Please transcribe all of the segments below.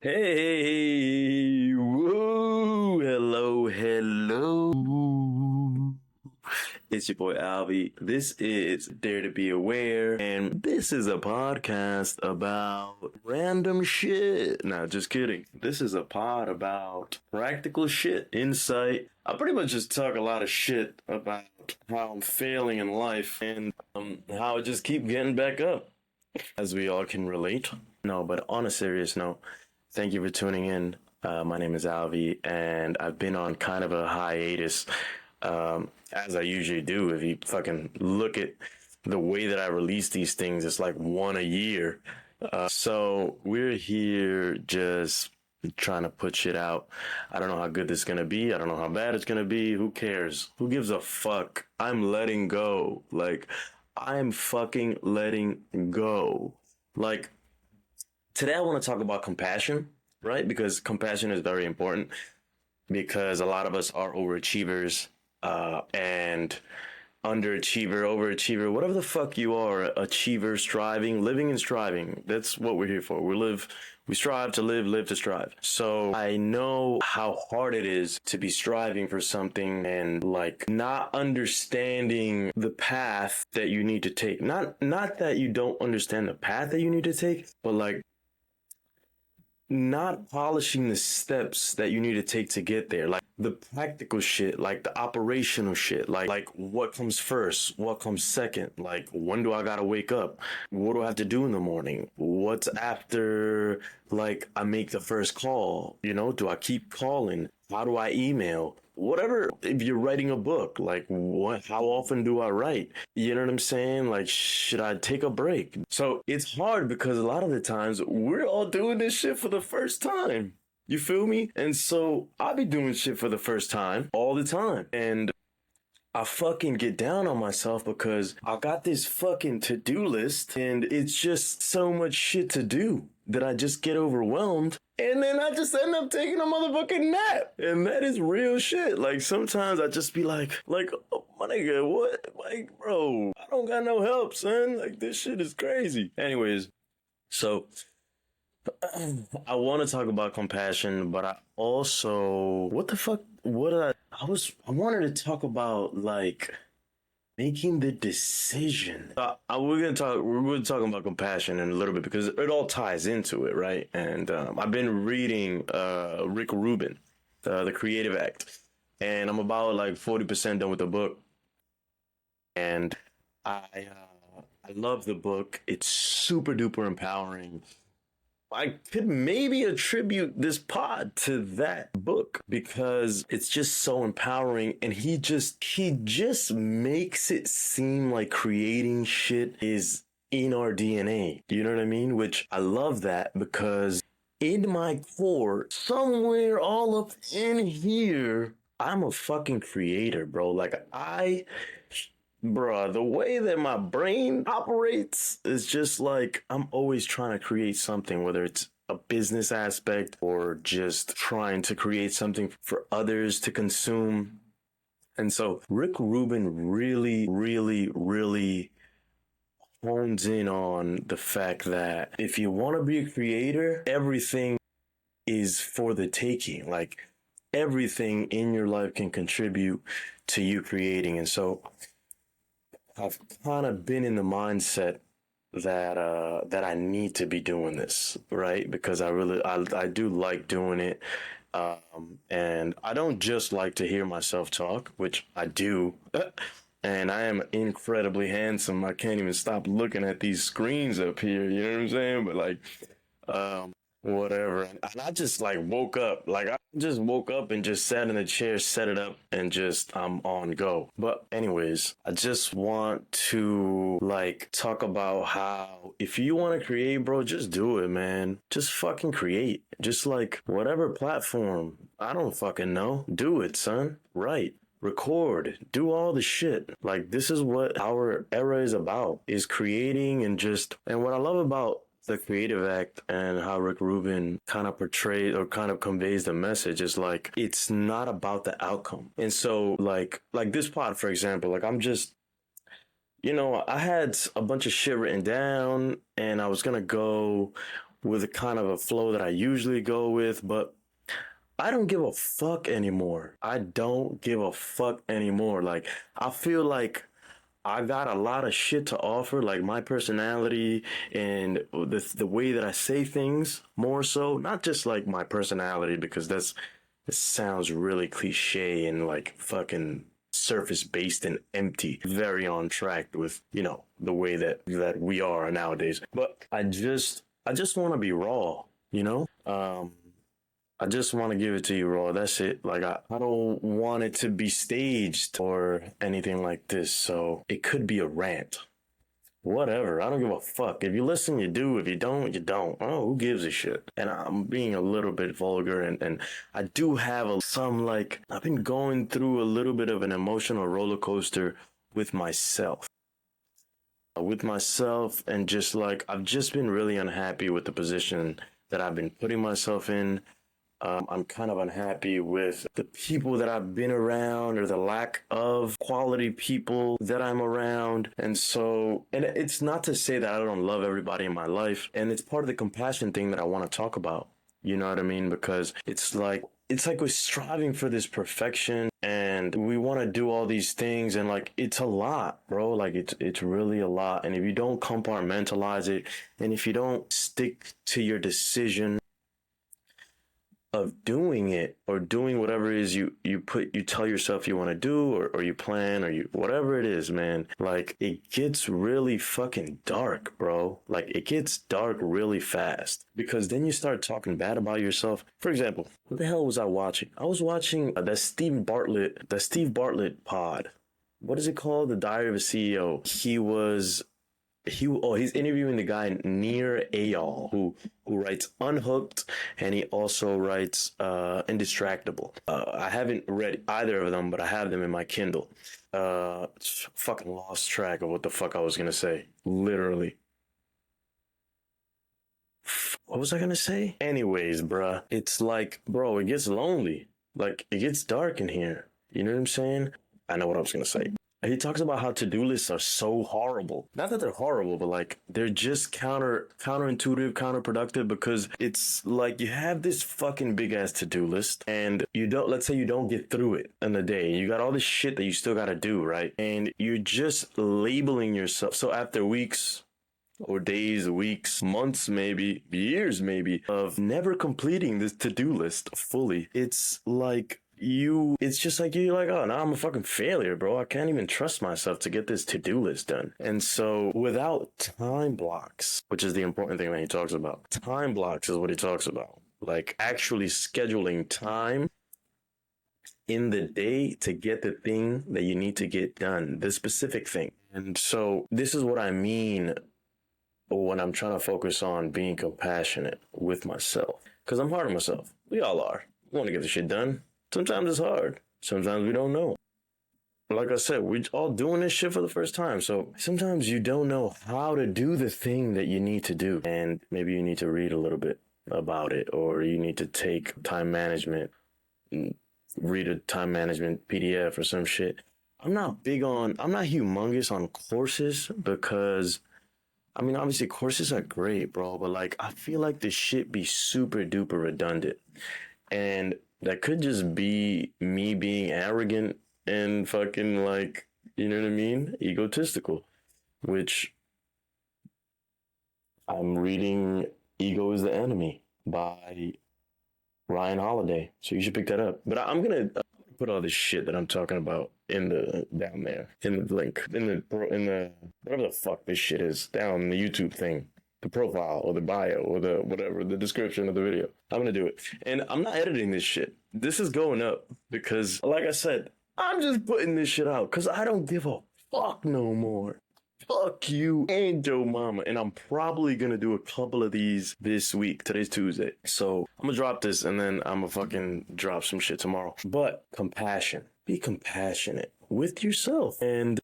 Hey, woo, hello. It's your boy Alvi. This is Dare to Be Aware, and this is a podcast about random shit. Nah, just kidding. This is a pod about practical shit, insight. I pretty much just talk a lot of shit about how I'm failing in life and how I just keep getting back up, as we all can relate. No, but on a serious note, thank you for tuning in. My name is Alvi, and I've been on kind of a hiatus, as I usually do. If you fucking look at the way that I release these things, it's like one a year. So we're here just trying to put shit out. I don't know how good this is gonna be. I don't know how bad it's gonna be. Who cares? Who gives a fuck? I'm letting go. Like, I'm fucking letting go. Like, today I want to talk about compassion, right? Because compassion is very important because a lot of us are overachievers, and underachiever, overachiever, whatever the fuck you are, achiever, striving, living and striving. That's what we're here for. We strive to live to strive. So I know how hard it is to be striving for something and like not understanding the path that you need to take. Not that you don't understand the path that you need to take, but like not polishing the steps that you need to take to get there, like the practical shit, like the operational shit, like what comes first, what comes second, like when do I gotta wake up, what do I have to do in the morning, what's after, like I make the first call, do I keep calling, how do I email, whatever. If you're writing a book, like how often do I write, you know what I'm saying, like should I take a break? So it's hard because a lot of the times we're all doing this shit for the first time, you feel me? And so I be doing shit for the first time all the time, and I fucking get down on myself because I got this fucking to-do list and it's just so much shit to do that I just get overwhelmed. And then I just end up taking a motherfucking nap. And that is real shit. Like sometimes I just be like, oh, my nigga, what? Like, bro, I don't got no help, son. Like this shit is crazy. Anyways, so I want to talk about compassion, but I also, what the fuck? I wanted to talk about like making the decision. We're going to talk about compassion in a little bit because it all ties into it, right? And I've been reading Rick Rubin, The Creative Act, and I'm about like 40% done with the book. And I love the book. It's super duper empowering. I could maybe attribute this pod to that book because it's just so empowering, and he just makes it seem like creating shit is in our DNA. You know what I mean? Which I love that because in my core, somewhere all up in here, I'm a fucking creator, bro. Like Bruh, the way that my brain operates is just like I'm always trying to create something, whether it's a business aspect or just trying to create something for others to consume. And so Rick Rubin really hones in on the fact that if you want to be a creator, everything is for the taking. Like everything in your life can contribute to you creating. And so I've kind of been in the mindset that I need to be doing this, right? Because I do like doing it. And I don't just like to hear myself talk, which I do. And I am incredibly handsome. I can't even stop looking at these screens up here, you know what I'm saying? But like whatever. And I just like woke up. Like I just woke up and just sat in the chair, set it up, and just I'm on go. But anyways, I just want to like talk about how if you want to create, bro, just do it, man. Just fucking create. Just like whatever platform. I don't fucking know. Do it, son. Right. Record, do all the shit. Like this is what our era is about, is creating. And what I love about the Creative Act and how Rick Rubin kind of portrays or kind of conveys the message is like it's not about the outcome. And so like this pod, for example, like I'm just, I had a bunch of shit written down and I was gonna go with a kind of a flow that I usually go with, but I don't give a fuck anymore. I don't give a fuck anymore. Like, I feel like I got a lot of shit to offer, like my personality and the way that I say things more so, not just like my personality, because it sounds really cliche and like fucking surface based and empty, very on track with, the way that we are nowadays. But I just want to be raw, you know? I just want to give it to you raw. That's it. Like, I don't want it to be staged or anything like this. So it could be a rant. Whatever. I don't give a fuck. If you listen, you do. If you don't, you don't. Oh, who gives a shit? And I'm being a little bit vulgar, and I do have some, like, I've been going through a little bit of an emotional roller coaster with myself. And just like, I've just been really unhappy with the position that I've been putting myself in. I'm kind of unhappy with the people that I've been around or the lack of quality people that I'm around. And it's not to say that I don't love everybody in my life. And it's part of the compassion thing that I want to talk about. You know what I mean? Because it's like we're striving for this perfection and we want to do all these things. And like, it's a lot, bro. Like, it's really a lot. And if you don't compartmentalize it, and if you don't stick to your decision of doing it or doing whatever it is you tell yourself you want to do, or you plan, or you whatever it is, man, like, it gets really fucking dark, bro. Like, it gets dark really fast, because then you start talking bad about yourself. For example, what the hell was I watching? I was watching that Steve Bartlett pod. What is it called? The Diary of a CEO. He's interviewing the guy Nir Eyal, who writes Unhooked, and he also writes Indistractable. I haven't read either of them, but I have them in my Kindle. Fucking lost track of what the fuck I was gonna say. Literally. What was I gonna say? Anyways, bruh, it's like, bro, it gets lonely. Like, it gets dark in here. You know what I'm saying? I know what I was gonna say. He talks about how to-do lists are so horrible. Not that they're horrible, but like, they're just counterintuitive, counterproductive, because it's like, you have this fucking big ass to-do list and let's say you don't get through it in a day. You got all this shit that you still got to do, right? And you're just labeling yourself. So after weeks or days, weeks, months, maybe years, maybe, of never completing this to-do list fully, it's just like you're like, oh, now I'm a fucking failure, bro. I can't even trust myself to get this to-do list done. And so without time blocks, which is the important thing that he talks about, time blocks is what he talks about. Like, actually scheduling time in the day to get the thing that you need to get done, the specific thing. And so this is what I mean when I'm trying to focus on being compassionate with myself. Because I'm hard on myself. We all are. We want to get the shit done. Sometimes it's hard. Sometimes we don't know. Like I said, we're all doing this shit for the first time. So sometimes you don't know how to do the thing that you need to do. And maybe you need to read a little bit about it, or you need to take time management, read a time management PDF or some shit. I'm not humongous on courses, because I mean, obviously courses are great, bro, but like, I feel like this shit be super duper redundant. And that could just be me being arrogant and fucking, like, you know what I mean? Egotistical, which I'm reading Ego is the Enemy by Ryan Holiday. So you should pick that up. But I'm going to put all this shit that I'm talking about down there in the link, in the, whatever the fuck this shit is, down the YouTube thing. The profile or the bio or the whatever, the description of the video. I'm gonna do it. And I'm not editing this shit. This is going up because, like I said, I'm just putting this shit out because I don't give a fuck no more. Fuck you and Joe Mama. And I'm probably gonna do a couple of these this week. Today's Tuesday. So I'm gonna drop this and then I'm gonna fucking drop some shit tomorrow. But compassion. Be compassionate with yourself. And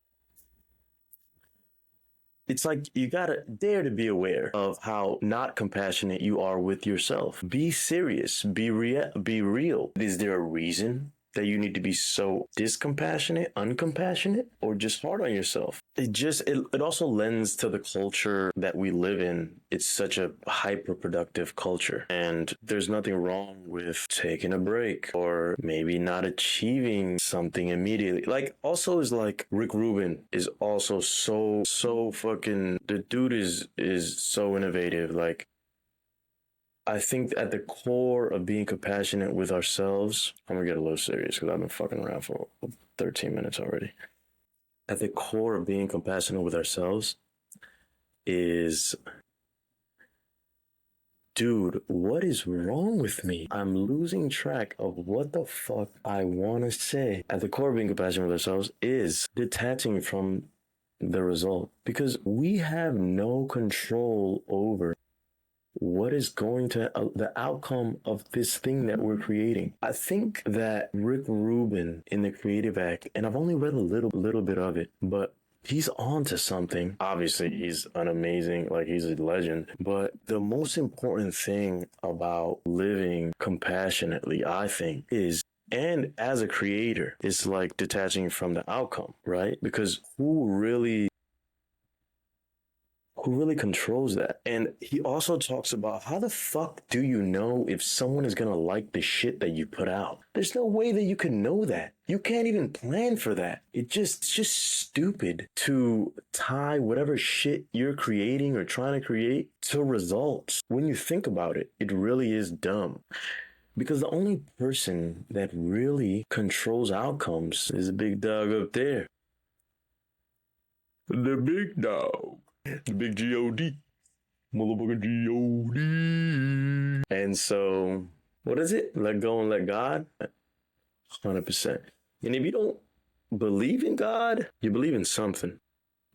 it's like, you gotta dare to be aware of how not compassionate you are with yourself. Be serious. Be real. Is there a reason that you need to be so discompassionate, uncompassionate, or just hard on yourself. It also lends to the culture that we live in. It's such a hyper productive culture, and there's nothing wrong with taking a break or maybe not achieving something immediately. Like, also is like Rick Rubin is also so fucking, the dude is so innovative. Like, I think at the core of being compassionate with ourselves, I'm gonna get a little serious because I've been fucking around for 13 minutes already. At the core of being compassionate with ourselves is, dude, what is wrong with me? I'm losing track of what the fuck I want to say. At the core of being compassionate with ourselves is detaching from the result, because we have no control over what is going to the outcome of this thing that we're creating. I think that Rick Rubin in the Creative Act, and I've only read a little bit of it, but he's on to something. Obviously, he's an amazing, like, he's a legend. But the most important thing about living compassionately, I think, is, and as a creator, it's like detaching from the outcome, right? Because who really controls that? And he also talks about, how the fuck do you know if someone is gonna like the shit that you put out? There's no way that you can know that. You can't even plan for that. It's just stupid to tie whatever shit you're creating or trying to create to results. When you think about it, it really is dumb. Because the only person that really controls outcomes is the big dog up there. The big dog. The big G-O-D. Motherfucker G-O-D. And so, what is it? Let go and let God? 100%. And if you don't believe in God, you believe in something.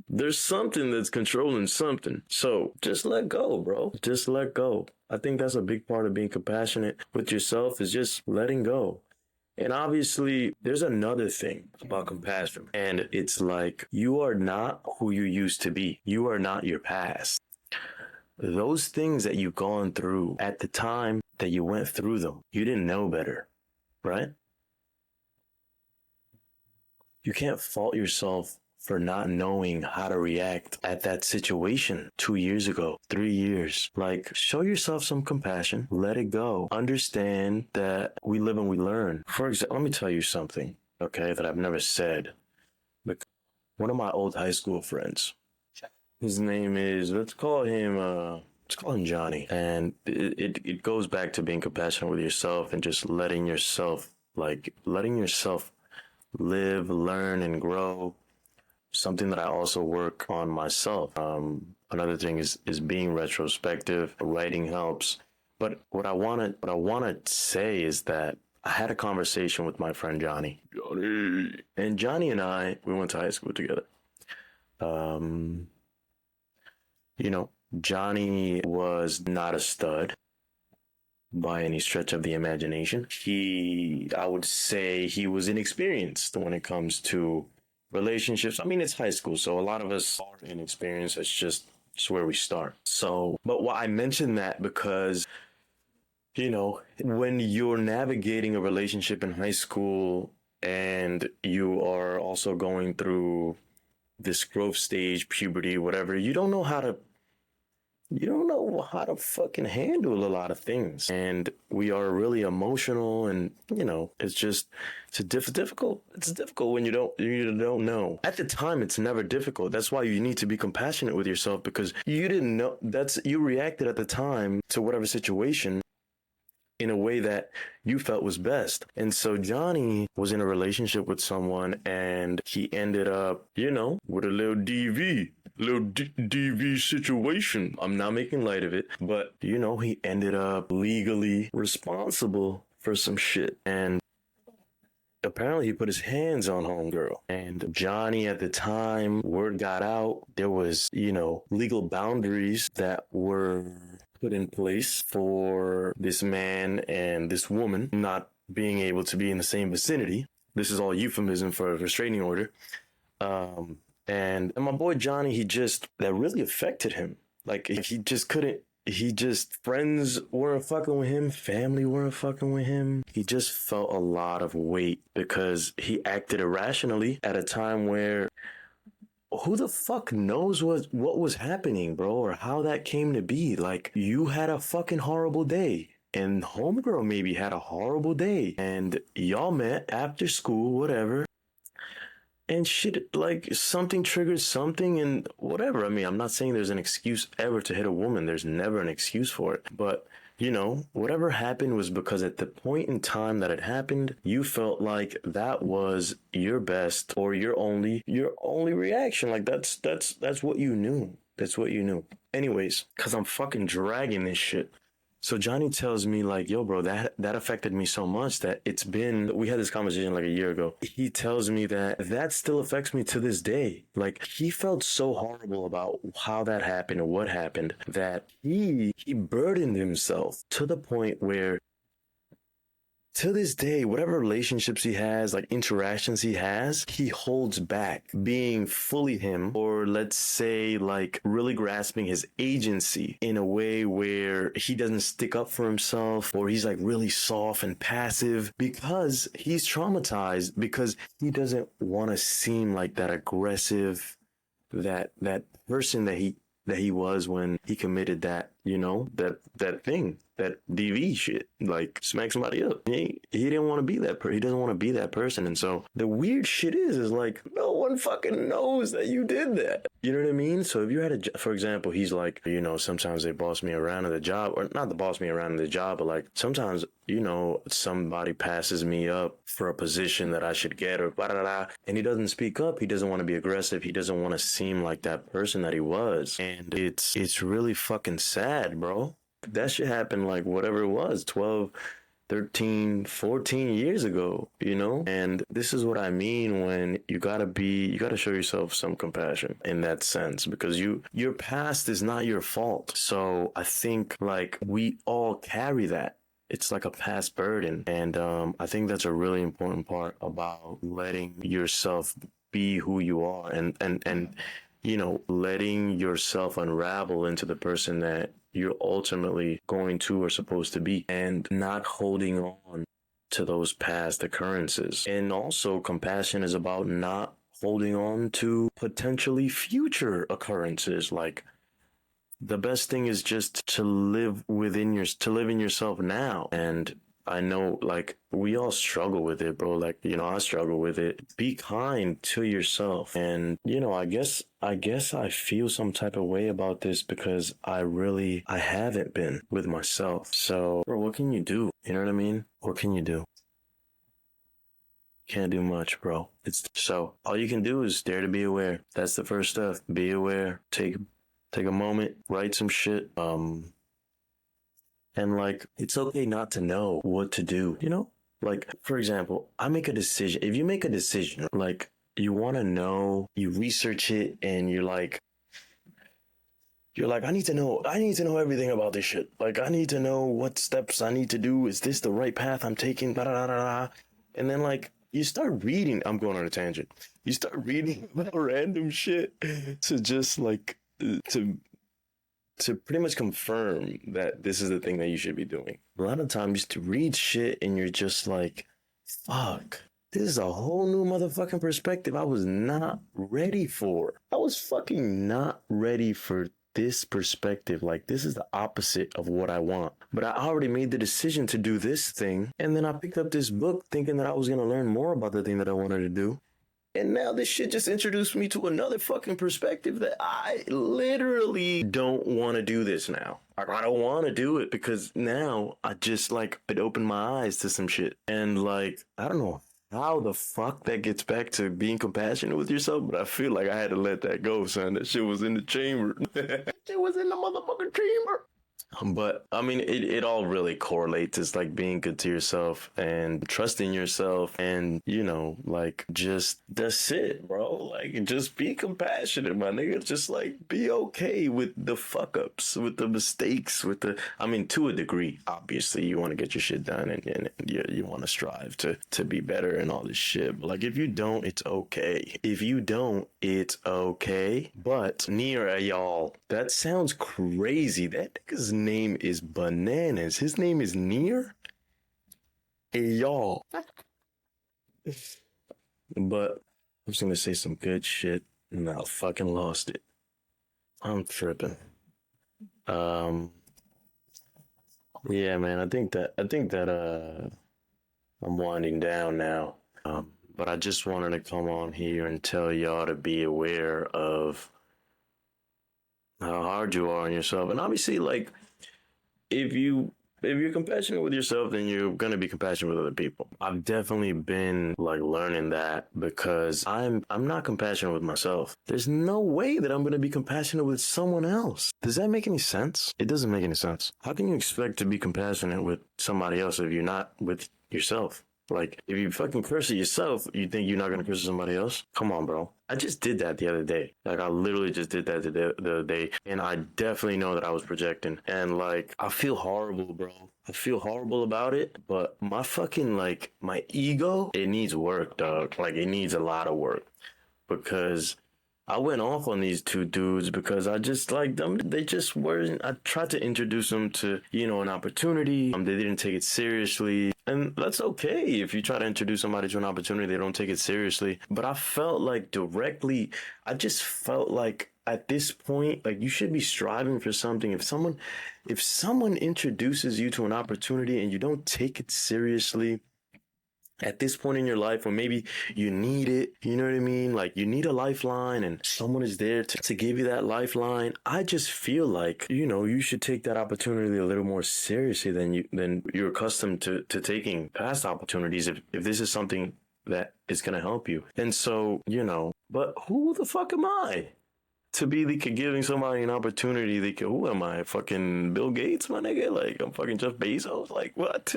There's something that's controlling something. So just let go, bro. Just let go. I think that's a big part of being compassionate with yourself, is just letting go. And obviously, there's another thing about compassion, and it's like, you are not who you used to be. You are not your past. Those things that you've gone through at the time that you went through them, you didn't know better, right? You can't fault yourself for not knowing how to react at that situation 2 years ago, 3 years. Like, show yourself some compassion, let it go. Understand that we live and we learn. For example, let me tell you something, okay, that I've never said. But one of my old high school friends, his name is, let's call him Johnny. And it goes back to being compassionate with yourself and just letting yourself live, learn, and grow. Something that I also work on myself. Another thing is being retrospective. Writing helps. But what I wanna say is that I had a conversation with my friend Johnny. And Johnny and I, we went to high school together. You know, Johnny was not a stud by any stretch of the imagination. I would say he was inexperienced when it comes to relationships. I mean, it's high school, so a lot of us are inexperienced. It's where we start. So, but why I mentioned that, because, when you're navigating a relationship in high school and you are also going through this growth stage, puberty, whatever, you don't know how to fucking handle a lot of things. And we are really emotional, and it's difficult. It's difficult when you don't know. At the time, it's never difficult. That's why you need to be compassionate with yourself, because you didn't know. You reacted at the time to whatever situation in a way that you felt was best. And so Johnny was in a relationship with someone, and he ended up, with a little DV situation. I'm not making light of it, but he ended up legally responsible for some shit. And apparently he put his hands on homegirl. And Johnny, at the time, word got out, there was, legal boundaries that were put in place for this man and this woman not being able to be in the same vicinity. This is all euphemism for a restraining order. And my boy Johnny, that really affected him. Like, he just couldn't he just, friends weren't fucking with him, family weren't fucking with him. He just felt a lot of weight because he acted irrationally at a time where who the fuck knows what was happening, bro, or how that came to be. Like, you had a fucking horrible day. And homegirl maybe had a horrible day. And y'all met after school, whatever. And shit, like something triggered something and whatever. I mean, I'm not saying there's an excuse ever to hit a woman. There's never an excuse for it. But, you know, whatever happened was because at the point in time that it happened, you felt like that was your best or your only reaction. Like that's what you knew. That's what you knew. Anyways, because I'm fucking dragging this shit. So Johnny tells me like, yo, bro, that affected me so much that we had this conversation like a year ago. He tells me that still affects me to this day. Like he felt so horrible about how that happened or what happened that he burdened himself to the point where to this day, whatever relationships he has, like interactions he has, he holds back being fully him, or let's say, like, really grasping his agency in a way where he doesn't stick up for himself, or he's like really soft and passive because he's traumatized, because he doesn't want to seem like that aggressive, that person that he was when he committed that, you know, that thing, that DV shit, like smack somebody up. He didn't want to be that he doesn't want to be that person. And so the weird shit is like, no one fucking knows that you did that. You know what I mean? So if you had for example, he's like, you know, sometimes they boss me around at the job, or not the boss me around at the job, but like sometimes, you know, somebody passes me up for a position that I should get, or blah, blah, blah, and he doesn't speak up. He doesn't want to be aggressive. He doesn't want to seem like that person that he was. And it's really fucking sad, bro. That shit happened like whatever it was, 12, 13, 14 years ago, you know? And this is what I mean when you gotta show yourself some compassion in that sense, because your past is not your fault. So I think like we all carry that. It's like a past burden. And I think that's a really important part about letting yourself be who you are, and you know, letting yourself unravel into the person that you're ultimately going to or supposed to be, and not holding on to those past occurrences. And also, compassion is about not holding on to potentially future occurrences. Like, the best thing is just to live in yourself now. And I know, like, we all struggle with it, bro. Like, you know, I struggle with it. Be kind to yourself. And, you know, I guess I feel some type of way about this because I haven't been with myself. So, bro, what can you do? You know what I mean? What can you do? Can't do much, bro. So all you can do is dare to be aware. That's the first step. Be aware. Take a moment, write some shit. And like, it's okay not to know what to do, you know? Like, for example, I make a decision. If you make a decision, like, you want to know, you research it, and you're like, I need to know everything about this shit. Like, I need to know what steps I need to do. Is this the right path I'm taking? Da, da, da, da, da. And then, like, you start reading. I'm going on a tangent. You start reading about random shit to just, like, to pretty much confirm that this is the thing that you should be doing. A lot of times to read shit and you're just like, fuck, this is a whole new motherfucking perspective I was not ready for. I was fucking not ready for this perspective. Like, this is the opposite of what I want. But I already made the decision to do this thing. And then I picked up this book thinking that I was going to learn more about the thing that I wanted to do. And now this shit just introduced me to another fucking perspective that I literally don't want to do this now. I don't want to do it because now I just like, it opened my eyes to some shit. And like, I don't know how the fuck that gets back to being compassionate with yourself, but I feel like I had to let that go, son. That shit was in the chamber. That shit was in the motherfucking chamber. But I mean, it all really correlates. It's like being good to yourself and trusting yourself, and you know, like, just that's it, bro. Like, just be compassionate, my nigga. Just like be okay with the fuck ups, with the mistakes, I mean, to a degree. Obviously, you want to get your shit done, and you want to strive to be better and all this shit. But like, if you don't, it's okay. If you don't, it's okay. But near y'all, that sounds crazy. That nigga's name is bananas. His name is Near. Hey, y'all. But I was gonna say some good shit, and I fucking lost it. I'm tripping. Um, yeah, man. I think that I'm winding down now. But I just wanted to come on here and tell y'all to be aware of how hard you are on yourself. And obviously, like, if you if you're compassionate with yourself, then you're gonna be compassionate with other people. I've definitely been like learning that because I'm not compassionate with myself. There's no way that I'm gonna be compassionate with someone else. Does that make any sense? It doesn't make any sense. How can you expect to be compassionate with somebody else if you're not with yourself? Like, if you fucking curse at yourself, you think you're not gonna curse at somebody else? Come on, bro. I just did that the other day. Like, I literally just did that the other day, and I definitely know that I was projecting. And like, I feel horrible, bro. I feel horrible about it, but my fucking like my ego, it needs work, dog. Like, it needs a lot of work because I went off on these two dudes because I just like them. They just weren't. I tried to introduce them to, an opportunity. They didn't take it seriously. And that's okay if you try to introduce somebody to an opportunity, they don't take it seriously. But I felt like I just felt like at this point, like you should be striving for something. If someone introduces you to an opportunity and you don't take it seriously, at this point in your life or maybe you need it, you know what I mean? Like you need a lifeline and someone is there to give you that lifeline. I just feel like, you should take that opportunity a little more seriously than you're accustomed to taking past opportunities if this is something that is going to help you. And so, but who the fuck am I? To be giving somebody an opportunity, who am I? Fucking Bill Gates, my nigga? Like, I'm fucking Jeff Bezos? Like, what?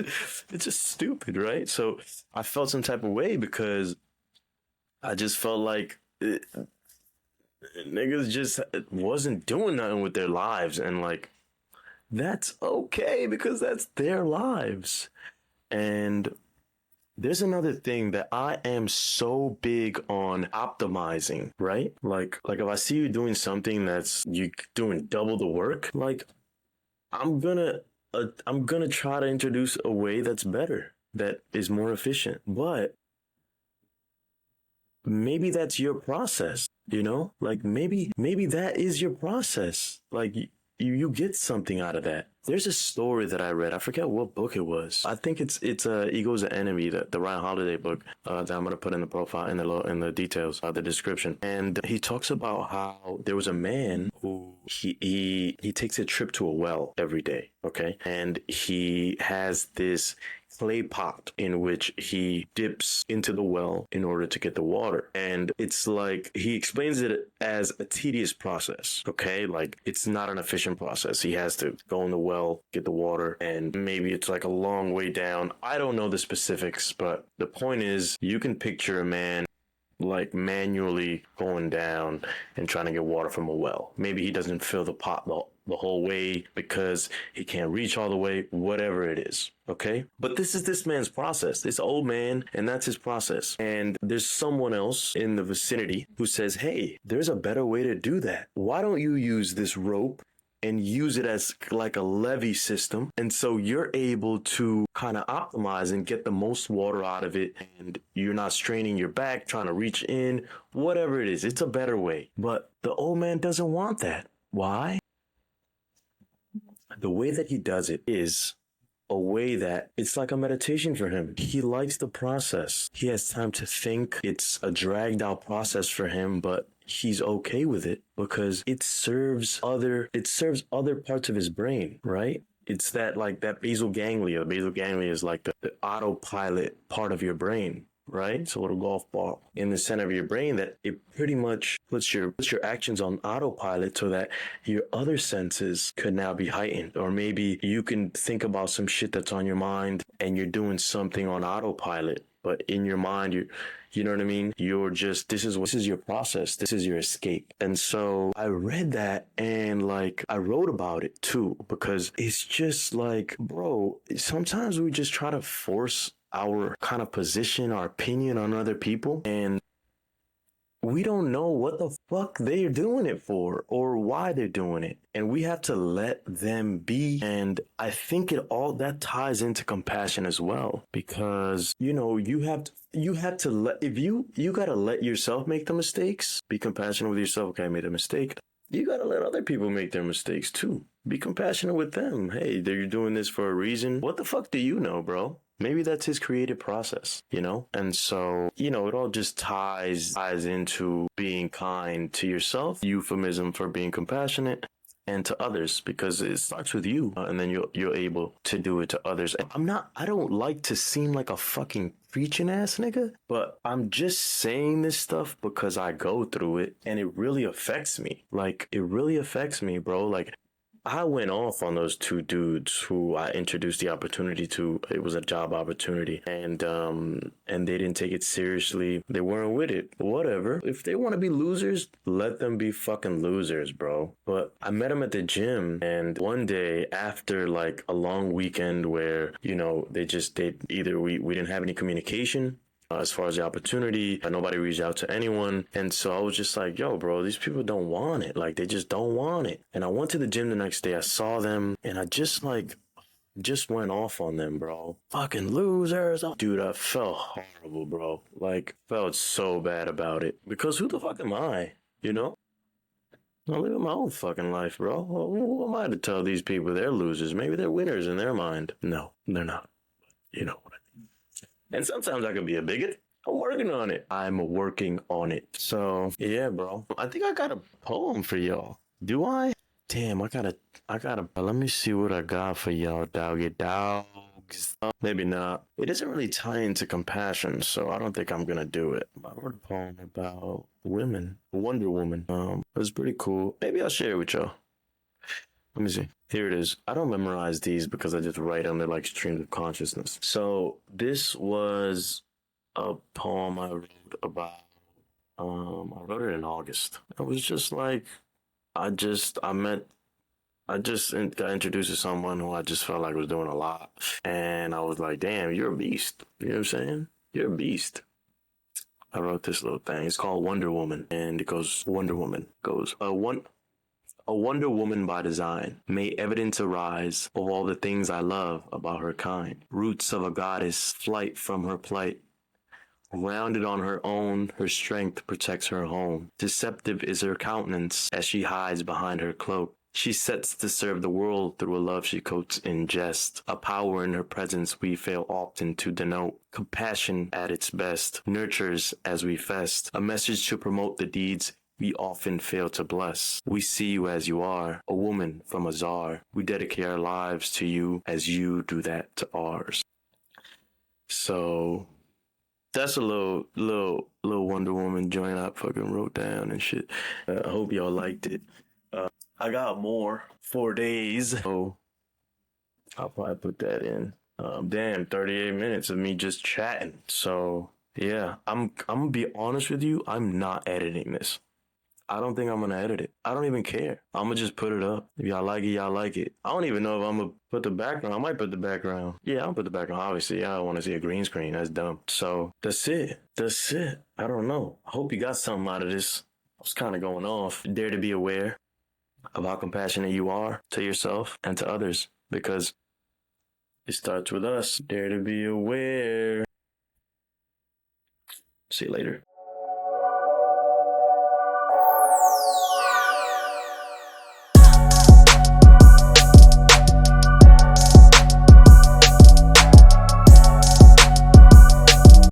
It's just stupid, right? So I felt some type of way because I just felt like niggas just wasn't doing nothing with their lives. And, like, that's okay because that's their lives. And there's another thing that I am so big on optimizing, right? Like if I see you doing something that's you doing double the work, like I'm gonna try to introduce a way that's better, that is more efficient. But maybe that's your process, Like maybe that is your process. Like you get something out of that. There's a story that I read. I forget what book it was. I think it's Ego's an Enemy, the Ryan Holiday book that I'm gonna put in the profile in the details, the description. And he talks about how there was a man who he takes a trip to a well every day. Okay, and he has this clay pot in which he dips into the well in order to get the water. And it's like, he explains it as a tedious process, okay? Like, it's not an efficient process. He has to go in the well, get the water, and maybe it's like a long way down. I don't know the specifics, but the point is, you can picture a man like manually going down and trying to get water from a well. Maybe he doesn't fill the pot the whole way because he can't reach all the way, whatever it is. Okay. But this is this man's process, this old man, and that's his process. And there's someone else in the vicinity who says, hey, there's a better way to do that. Why don't you use this rope and use it as like a levee system? And so you're able to kind of optimize and get the most water out of it. And you're not straining your back, trying to reach in, whatever it is. It's a better way. But the old man doesn't want that. Why? The way that he does it is a way that it's like a meditation for him. He likes the process. He has time to think. It's a dragged out process for him, but he's okay with it because it serves other parts of his brain, right? It's that basal ganglia. The basal ganglia is like the autopilot part of your brain, right? So a little golf ball in the center of your brain that it pretty much puts your actions on autopilot so that your other senses could now be heightened. Or maybe you can think about some shit that's on your mind and you're doing something on autopilot, but in your mind, you know what I mean? You're just, this is your process. This is your escape. And so I read that and I wrote about it too, because it's just like, bro, sometimes we just try to force our kind of position, our opinion on other people. And we don't know what the fuck they're doing it for or why they're doing it. And we have to let them be. And I think it all that ties into compassion as well, because, you know, you have to let, if you got to let yourself make the mistakes, be compassionate with yourself. Okay, I made a mistake. You got to let other people make their mistakes too. Be compassionate with them. Hey, they're doing this for a reason. What the fuck do you know, bro? Maybe that's his creative process, you know? And so, you know, it all just ties into being kind to yourself, euphemism for being compassionate, and to others, because it starts with you, and then you're able to do it to others. I don't like to seem like a fucking preaching ass nigga, but I'm just saying this stuff because I go through it and it really affects me. Like, it really affects me, bro. Like, I went off on those two dudes who I introduced the opportunity to. It was a job opportunity, and they didn't take it seriously. They weren't with it. Whatever. If they want to be losers, let them be fucking losers, bro. But I met them at the gym, and one day after like a long weekend where, you know, they either we didn't have any communication as far as the opportunity. Nobody reached out to anyone. And so I was just like, yo, bro, these people don't want it. Like, they just don't want it. And I went to the gym the next day. I saw them and I just went off on them, bro. Fucking losers. Dude, I felt horrible, bro. Like, felt so bad about it. Because who the fuck am I? You know? I'm living my own fucking life, bro. Who am I to tell these people they're losers? Maybe they're winners in their mind. No, they're not. You know what I mean? And sometimes I can be a bigot. I'm working on it. I'm working on it. So, yeah, bro. I think I got a poem for y'all. Do I? Damn, let me see what I got for y'all, doggy dogs. Maybe not. It doesn't really tie into compassion, so I don't think I'm gonna do it. I wrote a poem about women, Wonder Woman. It was pretty cool. Maybe I'll share it with y'all. Let me see. Here it is. I don't memorize these because I just write under like streams of consciousness. So this was a poem I wrote about. I wrote it in August. It was just like I just I met I just got introduced to someone who I just felt like was doing a lot, and I was like, "Damn, you're a beast." You know what I'm saying? You're a beast. I wrote this little thing. It's called Wonder Woman, and it goes, Wonder Woman goes, a Wonder Woman by design, may evidence arise of all the things I love about her kind. Roots of a goddess, flight from her plight. Rounded on her own, her strength protects her home. Deceptive is her countenance as she hides behind her cloak. She sets to serve the world through a love she coats in jest. A power in her presence we fail often to denote. Compassion at its best nurtures as we fest. A message to promote the deeds we often fail to bless. We see you as you are, a woman from a czar. We dedicate our lives to you as you do that to ours. So that's a little Wonder Woman joint I fucking wrote down and shit. I hope y'all liked it. I got more. 4 days. So I'll probably put that in. Damn, 38 minutes of me just chatting. So yeah, I'm gonna be honest with you. I'm not editing this. I don't think I'm gonna edit it. I don't even care. I'm gonna just put it up. If y'all like it, y'all like it. I don't even know if I'm gonna put the background. I might put the background. Yeah, I'll put the background. Obviously, I don't want to see a green screen. That's dumb. So that's it. That's it. I don't know. I hope you got something out of this. I was kind of going off. Dare to be aware of how compassionate you are to yourself and to others, because it starts with us. Dare to be aware. See you later.